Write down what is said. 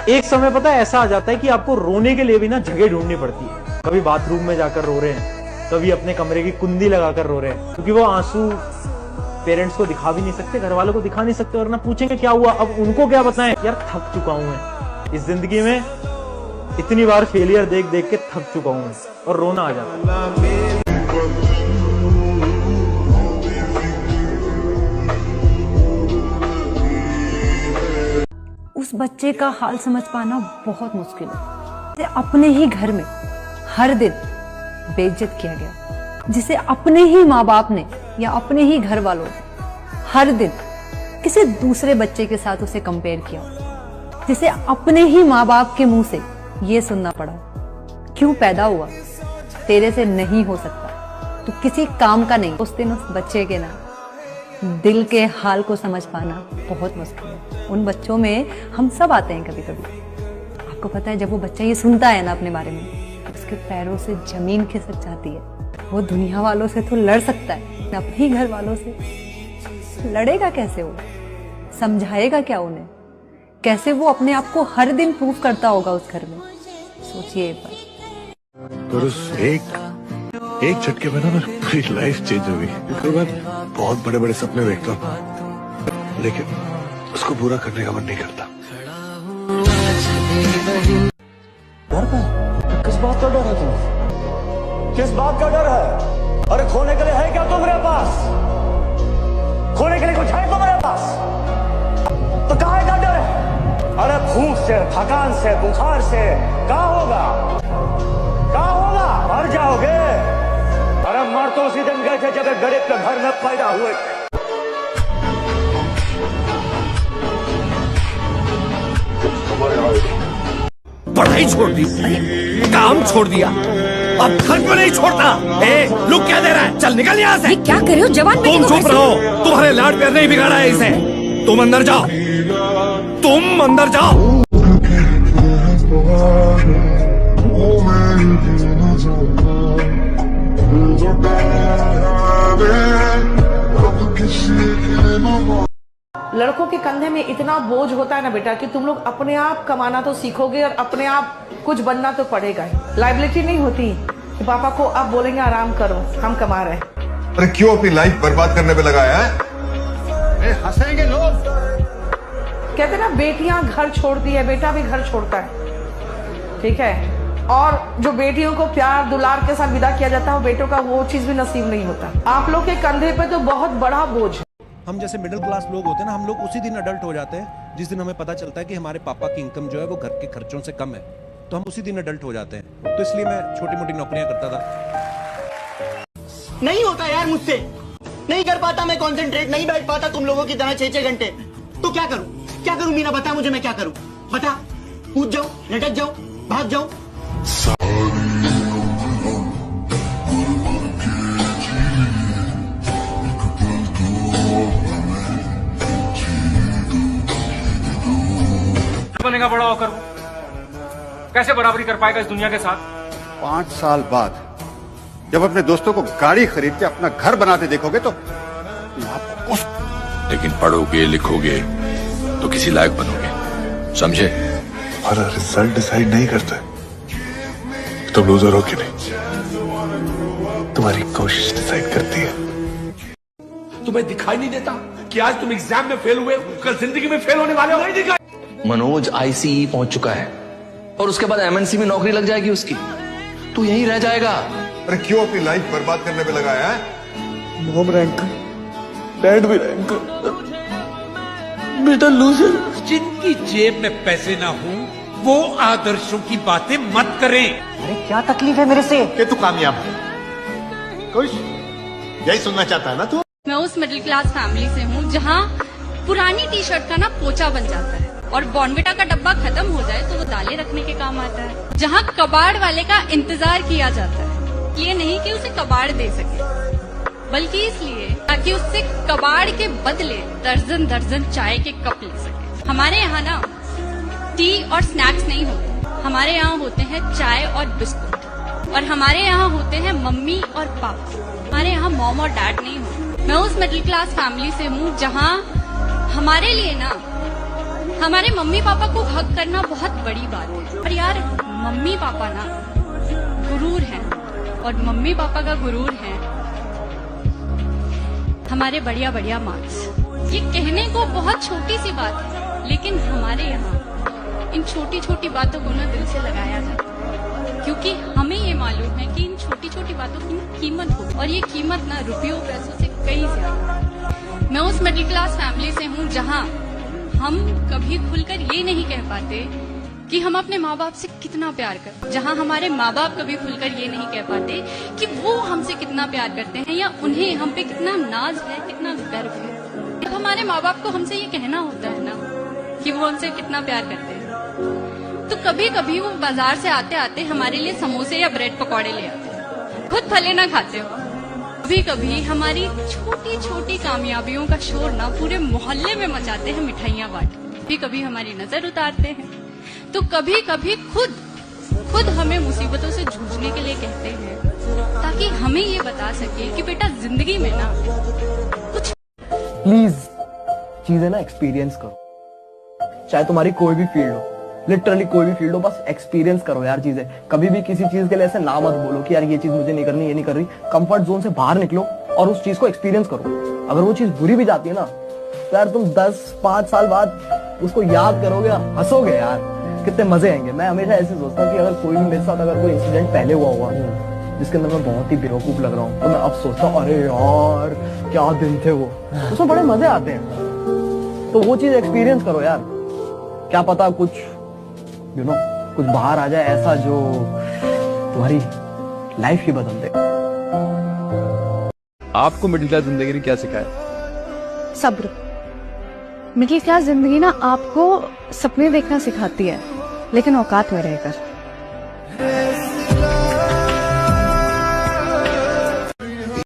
एक समय पता है ऐसा आ जाता है कि आपको रोने के लिए भी ना जगह ढूंढनी पड़ती है। कभी बाथरूम में जाकर रो रहे हैं, कभी अपने कमरे की कुंडी लगाकर रो रहे हैं, क्योंकि वो आंसू पेरेंट्स को दिखा भी नहीं सकते, घर वालों को दिखा नहीं सकते, और ना पूछेंगे क्या हुआ। अब उनको क्या बताएं, यार थक चुका हूं मैं इस जिंदगी में, इतनी बार फेलियर देख देख के थक चुका हूं और रोना आ जाता है। उस बच्चे का हाल समझ पाना बहुत मुश्किल है। अपने ही घर में हर दिन बेइज्जत किया गया, जिसे अपने ही माँ बाप ने या अपने ही घर वालों ने हर दिन किसी दूसरे बच्चे के साथ उसे कंपेयर किया, जिसे अपने ही माँ बाप के मुंह से ये सुनना पड़ा, क्यों पैदा हुआ, तेरे से नहीं हो सकता, तू किसी काम का नहीं। उस दिन उस बच्चे के ना दिल के हाल को समझ पाना बहुत मुश्किल है। उन बच्चों में हम सब आते हैं कभी कभी। आपको पता है जब वो बच्चा ये सुनता है ना अपने बारे में, उसके पैरों से जमीन खिसक जाती है। वो दुनिया वालों से तो लड़ सकता है, अपने ही घर वालों से लड़ेगा कैसे? वो समझाएगा क्या उन्हें? कैसे वो अपने आप को हर दिन प्रूव करता होगा उस घर में? सोचिए एक बार। एक झटके में ना मेरी पूरी लाइफ चेंज हो गई। फिर मैं बहुत बड़े बड़े सपने देखता हूँ, लेकिन उसको पूरा करने का मन नहीं करता। किस बात का डर है तुम्हें? किस बात का डर है? अरे खोने के लिए है क्या तुम्हारे पास? खोने के लिए कुछ है तुम्हारे पास? तो काहे का डर है? अरे भूख से, थकान से, बुखार से क्या होगा? क्या होगा? मर जाओगे। अरे मर तो उसी दिन गए थे जब गरीब के घर में पैदा हुए थे। पढ़ाई छोड़ दी, काम छोड़ दिया, अब घर को नहीं छोड़ता। लुक क्या दे रहा है? चल निकल यहाँ से। क्या कर रहे हो जवान? तुम चुप रहो, तुम्हारे लाड प्यार नहीं बिगाड़ा है इसे। तुम अंदर जाओ, तुम अंदर जाओ। लड़कों के कंधे में इतना बोझ होता है ना बेटा कि तुम लोग अपने आप कमाना तो सीखोगे और अपने आप कुछ बनना तो पड़ेगा ही। लाइबिलिटी नहीं होती कि पापा को आप बोलेंगे आराम करो, हम कमा रहे हैं। अरे क्यों अपनी लाइफ बर्बाद करने पे लगाया है? हंसेंगे लोग। कहते ना बेटियां घर छोड़ती है, बेटा भी घर छोड़ता है, ठीक है। और जो बेटियों को प्यार दुलार के साथ विदा किया जाता है, वो बेटों का वो चीज भी नसीब नहीं होता। आप लोग के कंधे पे तो बहुत बड़ा बोझ है। हम जैसे मिडिल क्लास लोग होते हैं ना, हम लोग उसी दिन अडल्ट हो जाते हैं जिस दिन हमें पता चलता है कि हमारे पापा की इनकम जो है वो घर के खर्चों से कम है, तो हम उसी दिन अडल्ट हो जाते हैं। तो इसलिए मैं छोटी मोटी नौकरियां करता था। नहीं होता यार मुझसे, नहीं कर पाता मैं कंसंट्रेट, नहीं बैठ पाता तुम लोगों की तरह 6-6 घंटे। तो क्या करूं? क्या करूं मीना, बता मुझे, मैं क्या करूं? बता। कूद जाऊं, लटक जाऊं, भाग जाऊं? बनेगा बड़ा होकर, कैसे बराबरी कर पाएगा इस दुनिया के साथ? 5 साल बाद जब अपने दोस्तों को गाड़ी खरीद के अपना घर बनाते देखोगे तो आपको। लेकिन पढ़ोगे लिखोगे तो किसी लायक बनोगे, समझे? हमारा रिजल्ट डिसाइड नहीं करता तुम लूजर हो कि नहीं, तुम्हारी कोशिश डिसाइड करती है। तुम्हें दिखाई नहीं देता कि आज तुम एग्जाम में फेल हुए, कल जिंदगी में फेल होने वाले हो? नहीं दिखाई। मनोज ICE पहुंच चुका है और उसके बाद MNC में नौकरी लग जाएगी उसकी, तू यहीं रह जाएगा। अरे क्यों अपनी लाइफ बर्बाद करने पे लगाया है? मॉम रैंक, डैड भी रैंक, बेटा लूजर। जिनकी जेब में पैसे ना हो वो आदर्शों की बातें मत करें। अरे क्या तकलीफ है मेरे से? कि तू कामयाब है, खुश, यही सुनना चाहता है ना तू? मैं उस मिडिल क्लास फैमिली से हूँ जहाँ पुरानी टी-शर्ट का ना पोचा बन जाता है और बॉर्नविटा का डब्बा खत्म हो जाए तो वो दालें रखने के काम आता है। जहाँ कबाड़ वाले का इंतजार किया जाता है, इसलिए नहीं कि उसे कबाड़ दे सके, बल्कि इसलिए ताकि उससे कबाड़ के बदले दर्जन दर्जन चाय के कप ले सके। हमारे यहाँ ना टी और स्नैक्स नहीं होते, हमारे यहाँ होते हैं चाय और बिस्कुट, और हमारे यहाँ होते हैं मम्मी और पापा। हमारे यहाँ मॉम और डैड नहीं होते। मैं उस मिडिल क्लास फैमिली से हूँ जहाँ हमारे लिए ना हमारे मम्मी पापा को हक करना बहुत बड़ी बात है। और यार मम्मी पापा ना गुरूर हैं, और मम्मी पापा का गुरूर है हमारे बढ़िया बढ़िया मार्क्स। ये कहने को बहुत छोटी सी बात है, लेकिन हमारे यहाँ इन छोटी छोटी बातों को ना दिल से लगाया जाता है, क्योंकि हमें ये मालूम है कि इन छोटी छोटी बातों की कीमत हो, और ये कीमत ना रुपयों पैसों से कई ज्यादा। मैं उस मिडिल क्लास फैमिली से हूँ जहाँ हम कभी खुलकर ये नहीं कह पाते कि हम अपने माँ बाप से कितना प्यार करते, जहाँ हमारे माँ बाप कभी खुलकर ये नहीं कह पाते कि वो हमसे कितना प्यार करते हैं, या उन्हें हम पे कितना नाज है, कितना गर्व है। जब हमारे माँ बाप को हमसे ये कहना होता है ना कि वो हमसे कितना प्यार करते हैं, तो कभी कभी वो बाजार से आते आते हमारे लिए समोसे या ब्रेड पकौड़े ले आते हैं, खुद भले ना खाते हो। कभी कभी हमारी छोटी छोटी कामयाबियों का शोर ना पूरे मोहल्ले में मचाते हैं मिठाइयाँ बांट। कभी कभी हमारी नजर उतारते हैं, तो कभी कभी खुद हमें मुसीबतों से जूझने के लिए कहते हैं, ताकि हमें ये बता सके कि बेटा जिंदगी में ना कुछ। प्लीज चीजें ना एक्सपीरियंस करो, चाहे तुम्हारी कोई भी फील्ड हो, लिटरली कोई भी फील्ड हो, बस एक्सपीरियंस करो यार चीजें। कभी भी किसी चीज के लिए ऐसे ना मत बोलो कि यार ये चीज मुझे नहीं करनी, ये नहीं कर रही। कंफर्ट जोन से बाहर निकलो और उस चीज को एक्सपीरियंस करो। अगर वो चीज बुरी भी जाती है ना, तो यार तुम 10-5 साल बाद उसको याद करोगे, हंसोगे यार, कितने मजे आएंगे। मैं हमेशा ऐसे सोचता हूँ कि अगर कोई भी मेरे साथ अगर कोई इंसिडेंट पहले हुआ जिसके अंदर मैं बहुत ही बेवकूफ लग रहा हूँ, तो मैं अब सोचता हूँ अरे यार क्या दिन थे वो, उसमें बड़े मजे आते हैं। तो वो चीज एक्सपीरियंस करो यार, क्या पता कुछ कुछ बाहर आ जाए ऐसा जो तुम्हारी लाइफ ही बदल दे। आपको मिडिल क्लास जिंदगी ने क्या सिखाया? सब्र। मिडिल क्लास जिंदगी ना आपको सपने देखना सिखाती है, लेकिन औकात में रहकर।